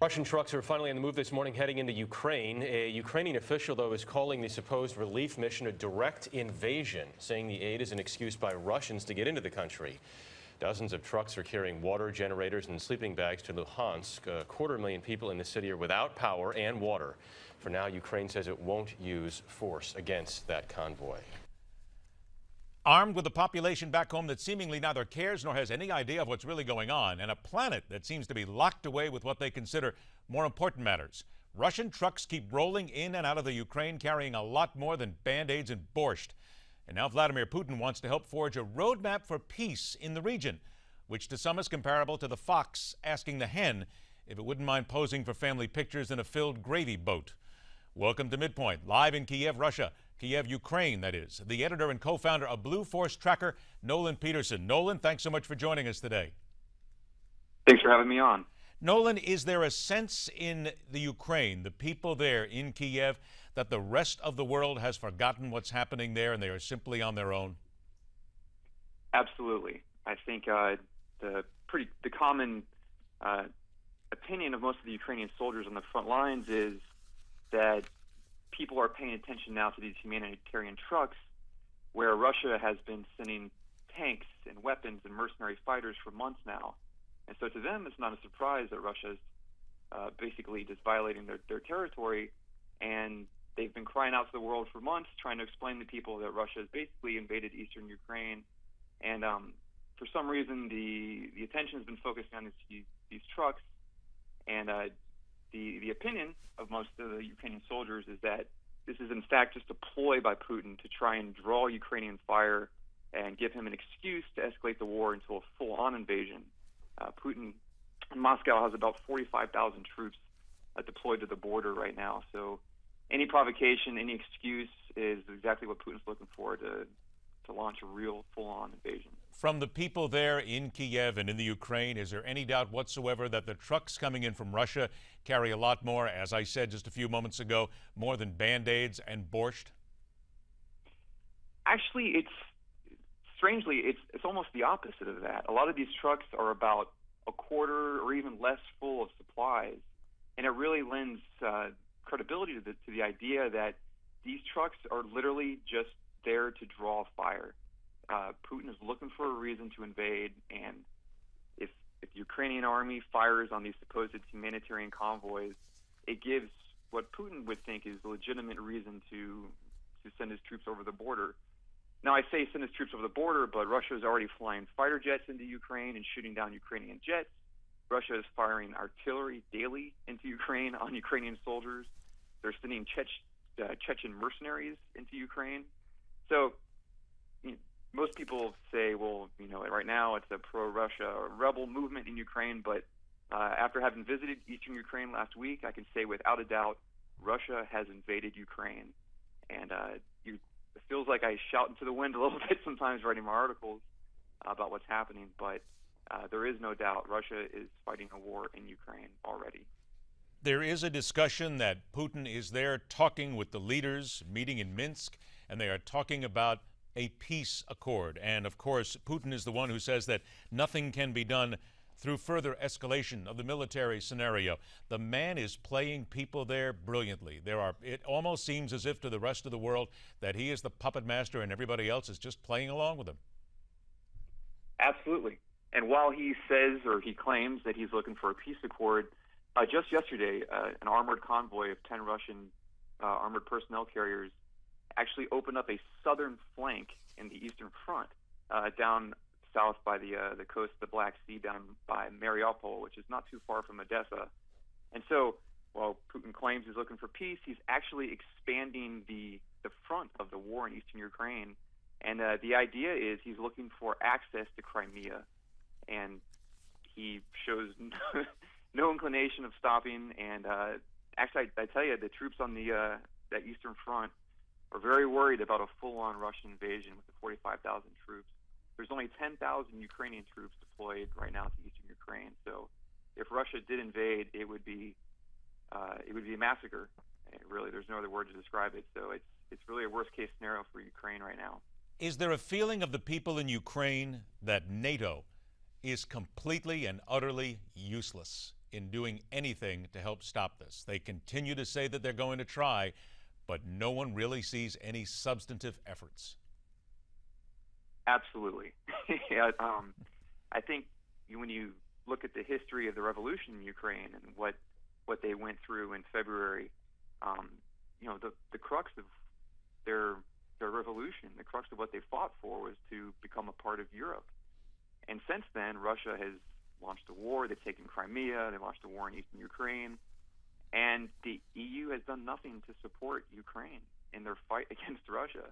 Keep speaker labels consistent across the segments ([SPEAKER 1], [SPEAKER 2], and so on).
[SPEAKER 1] Russian trucks are finally on the move this morning heading into Ukraine. A Ukrainian official, though, is calling the supposed relief mission a direct invasion, saying the aid is an excuse by Russians to get into the country. Dozens of trucks are carrying water, generators, and sleeping bags to Luhansk. 250,000 people in the city are without power and water. For now, Ukraine says it won't use force against that convoy.
[SPEAKER 2] Armed with a population back home that seemingly neither cares nor has any idea of what's really going on, and a planet that seems to be locked away with what they consider more important matters, Russian trucks keep rolling in and out of the Ukraine carrying a lot more than Band-Aids and borscht. And now Vladimir Putin wants to help forge a roadmap for peace in the region, which to some is comparable to the fox asking the hen if it wouldn't mind posing for family pictures in a filled gravy boat. Welcome to MidPoint, live in Kiev, Russia. Kiev, Ukraine, that is. The editor and co-founder of Blue Force Tracker, Nolan Peterson. Nolan, thanks so much for joining us today.
[SPEAKER 3] Thanks for having me on.
[SPEAKER 2] Nolan, is there a sense in the Ukraine, the people there in Kiev, that the rest of the world has forgotten what's happening there and they are simply on their own?
[SPEAKER 3] Absolutely. I think the common opinion of most of the Ukrainian soldiers on the front lines is that people are paying attention now to these humanitarian trucks where Russia has been sending tanks and weapons and mercenary fighters for months now. And so to them, it's not a surprise that Russia's basically just violating their territory. And they've been crying out to the world for months, trying to explain to people that Russia has basically invaded eastern Ukraine. And for some reason, the attention has been focusing on these trucks. And the opinion of most of the Ukrainian soldiers is that this is in fact just a ploy by Putin to try and draw Ukrainian fire and give him an excuse to escalate the war into a full-on invasion. Putin in Moscow has about 45,000 troops deployed to the border right now. So any provocation, any excuse is exactly what Putin's looking for to launch a real full-on invasion.
[SPEAKER 2] From the people there in Kiev and in the Ukraine, is there any doubt whatsoever that the trucks coming in from Russia carry a lot more, as I said just a few moments ago, more than Band-Aids and borscht?
[SPEAKER 3] Actually, strangely, it's almost the opposite of that. A lot of these trucks are about a quarter or even less full of supplies, and it really lends credibility to the idea that these trucks are literally just there to draw fire. Putin is looking for a reason to invade, and if the Ukrainian army fires on these supposed humanitarian convoys, it gives what Putin would think is a legitimate reason to send his troops over the border. Now, I say send his troops over the border, but Russia is already flying fighter jets into Ukraine and shooting down Ukrainian jets. Russia is firing artillery daily into Ukraine on Ukrainian soldiers. They're sending Chechen mercenaries into Ukraine. So most people say, well, right now it's a pro-Russia rebel movement in Ukraine, but after having visited eastern Ukraine last week, I can say without a doubt, Russia has invaded Ukraine. And it feels like I shout into the wind a little bit sometimes writing my articles about what's happening, but there is no doubt Russia is fighting a war in Ukraine already.
[SPEAKER 2] There is a discussion that Putin is there talking with the leaders, meeting in Minsk, and they are talking about a peace accord. And of course, Putin is the one who says that nothing can be done through further escalation of the military scenario. The man is playing people there brilliantly. It almost seems as if to the rest of the world that he is the puppet master and everybody else is just playing along with him.
[SPEAKER 3] Absolutely. And while he says, or he claims, that he's looking for a peace accord, just yesterday, an armored convoy of 10 Russian armored personnel carriers actually opened up a southern flank in the eastern front, down south by the coast of the Black Sea, down by Mariupol, which is not too far from Odessa. And so, while Putin claims he's looking for peace, he's actually expanding the front of the war in eastern Ukraine. And the idea is he's looking for access to Crimea, and he shows no inclination of stopping. And actually, I tell you, the troops on that eastern front are very worried about a full-on Russian invasion with the 45,000 troops. There's only 10,000 Ukrainian troops deployed right now to eastern Ukraine. So if Russia did invade, it would be a massacre. Really, there's no other word to describe it. So it's really a worst-case scenario for Ukraine right now.
[SPEAKER 2] Is there a feeling of the people in Ukraine that NATO is completely and utterly useless in doing anything to help stop this. They continue to say that they're going to try, but no one really sees any substantive efforts.
[SPEAKER 3] Absolutely. Yeah, I think when you look at the history of the revolution in Ukraine and what they went through in February, the crux of their revolution, the crux of what they fought for was to become a part of Europe. And since then, Russia has launched a war. They've taken Crimea. They launched a war in eastern Ukraine. And the EU has done nothing to support Ukraine in their fight against Russia.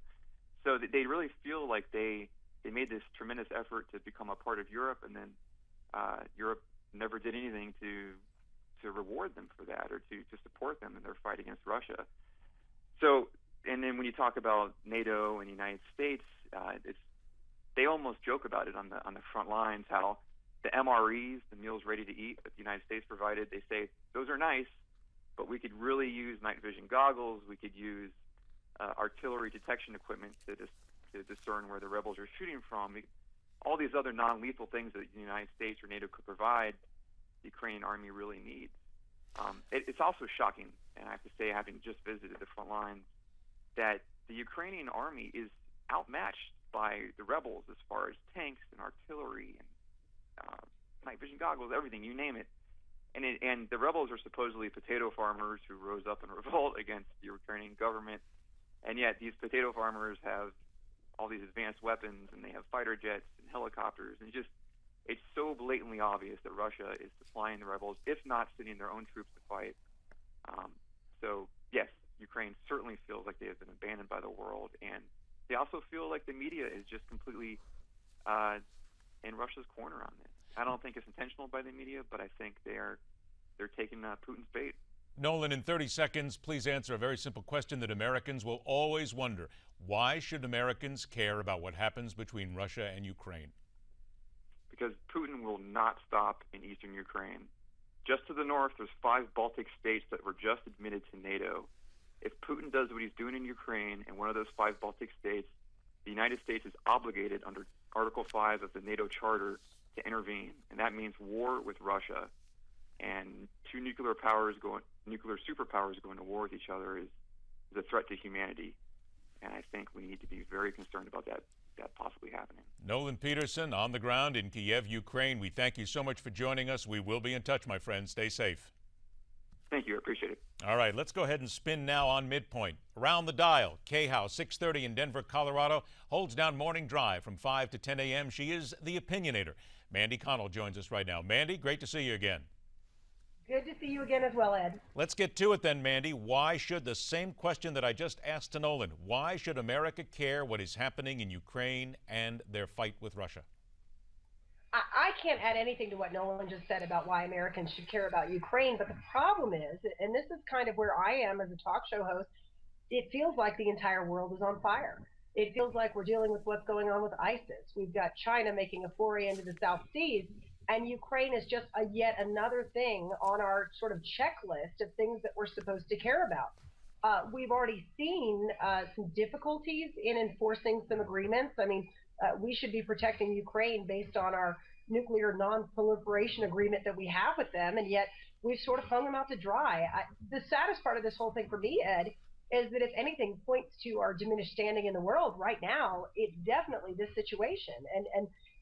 [SPEAKER 3] So they really feel like they made this tremendous effort to become a part of Europe, and then Europe never did anything to reward them for that or to support them in their fight against Russia. So, and then when you talk about NATO and the United States, they almost joke about it on the front lines, how the MREs, the meals ready to eat that the United States provided, they say those are nice, but we could really use night vision goggles. We could use artillery detection equipment to discern where the rebels are shooting from. All these other non-lethal things that the United States or NATO could provide, the Ukrainian army really needs. It's also shocking, and I have to say, having just visited the front lines, that the Ukrainian army is outmatched by the rebels as far as tanks and artillery and night vision goggles, everything, you name it. And the rebels are supposedly potato farmers who rose up in revolt against the Ukrainian government, and yet these potato farmers have all these advanced weapons, and they have fighter jets and helicopters, and it's so blatantly obvious that Russia is supplying the rebels, if not sending their own troops to fight. So yes, Ukraine certainly feels like they have been abandoned by the world, and they also feel like the media is just completely in Russia's corner on this. I don't think it's intentional by the media, but I think they're taking Putin's bait.
[SPEAKER 2] Nolan, in 30 seconds, please answer a very simple question that Americans will always wonder. Why should Americans care about what happens between Russia and Ukraine?
[SPEAKER 3] Because Putin will not stop in eastern Ukraine. Just to the north, there's 5 Baltic states that were just admitted to NATO. If Putin does what he's doing in Ukraine in one of those 5 Baltic states, the United States is obligated under Article 5 of the NATO Charter to intervene, and that means war with Russia. And 2 nuclear superpowers going to war with each other is a threat to humanity. And I think we need to be very concerned about that possibly happening.
[SPEAKER 2] Nolan Peterson on the ground in Kiev, Ukraine. We thank you so much for joining us. We will be in touch, my friend. Stay safe.
[SPEAKER 3] Thank you. I appreciate it.
[SPEAKER 2] All right, let's go ahead and spin now on MidPoint. Around the dial, KHOW 630 in Denver, Colorado, holds down morning drive from 5 to 10 a.m. She is the opinionator. Mandy Connell joins us right now. Mandy, great to see you again.
[SPEAKER 4] Good to see you again as well, Ed.
[SPEAKER 2] Let's get to it then, Mandy. Why should the same question that I just asked to Nolan, why should America care what is happening in Ukraine and their fight with Russia?
[SPEAKER 4] I can't add anything to what Nolan just said about why Americans should care about Ukraine, but the problem is, and this is kind of where I am as a talk show host, it feels like the entire world is on fire. It feels like we're dealing with what's going on with ISIS. We've got China making a foray into the South Seas, and Ukraine is just yet another thing on our sort of checklist of things that we're supposed to care about. We've already seen some difficulties in enforcing some agreements. I mean, we should be protecting Ukraine based on our nuclear non-proliferation agreement that we have with them, and yet we've sort of hung them out to dry. The saddest part of this whole thing for me, Ed, is that if anything points to our diminished standing in the world right now, it's definitely this situation.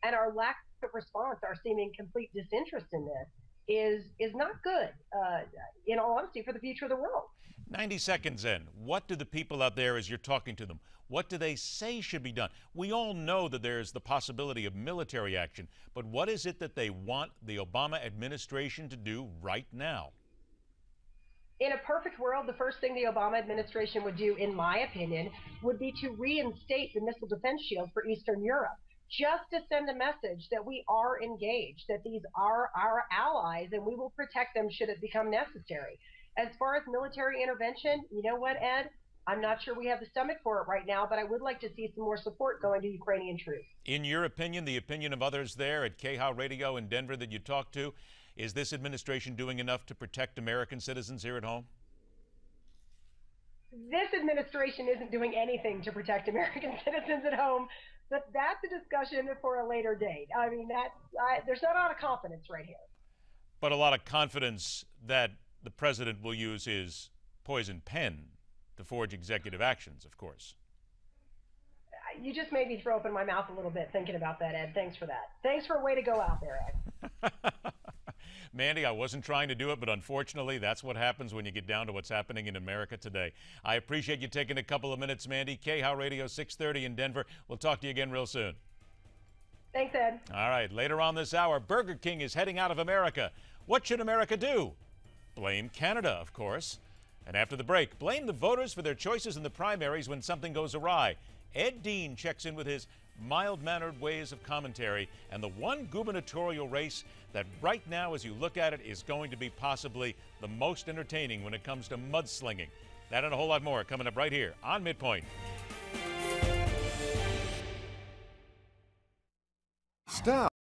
[SPEAKER 4] And our lack of response, our seeming complete disinterest in this is not good, in all honesty, for the future of the world.
[SPEAKER 2] 90 seconds in, what do the people out there, as you're talking to them, what do they say should be done? We all know that there's the possibility of military action, but what is it that they want the Obama administration to do right now?
[SPEAKER 4] In a perfect world, the first thing the Obama administration would do, in my opinion, would be to reinstate the missile defense shield for Eastern Europe, just to send a message that we are engaged, that these are our allies, and we will protect them should it become necessary. As far as military intervention, you know what, Ed? I'm not sure we have the stomach for it right now, but I would like to see some more support going to Ukrainian troops.
[SPEAKER 2] In your opinion, the opinion of others there at KHOW Radio in Denver that you talked to, is this administration doing enough to protect American citizens here at home?
[SPEAKER 4] This administration isn't doing anything to protect American citizens at home, but that's a discussion for a later date. I mean, there's not a lot of confidence right here.
[SPEAKER 2] but a lot of confidence that the president will use his poison pen to forge executive actions, of course.
[SPEAKER 4] You just made me throw up in my mouth a little bit thinking about that, Ed. Thanks for that. Thanks for a way to go out there, Ed.
[SPEAKER 2] Mandy, I wasn't trying to do it, but unfortunately, that's what happens when you get down to what's happening in America today. I appreciate you taking a couple of minutes, Mandy. KHOW Radio 630 in Denver. We'll talk to you again real soon.
[SPEAKER 4] Thanks, Ed.
[SPEAKER 2] All right, later on this hour, Burger King is heading out of America. What should America do? Blame Canada, of course. And after the break, blame the voters for their choices in the primaries when something goes awry. Ed Dean checks in with his mild-mannered ways of commentary and the one gubernatorial race that right now, as you look at it, is going to be possibly the most entertaining when it comes to mudslinging. That and a whole lot more coming up right here on MidPoint.
[SPEAKER 5] Stop.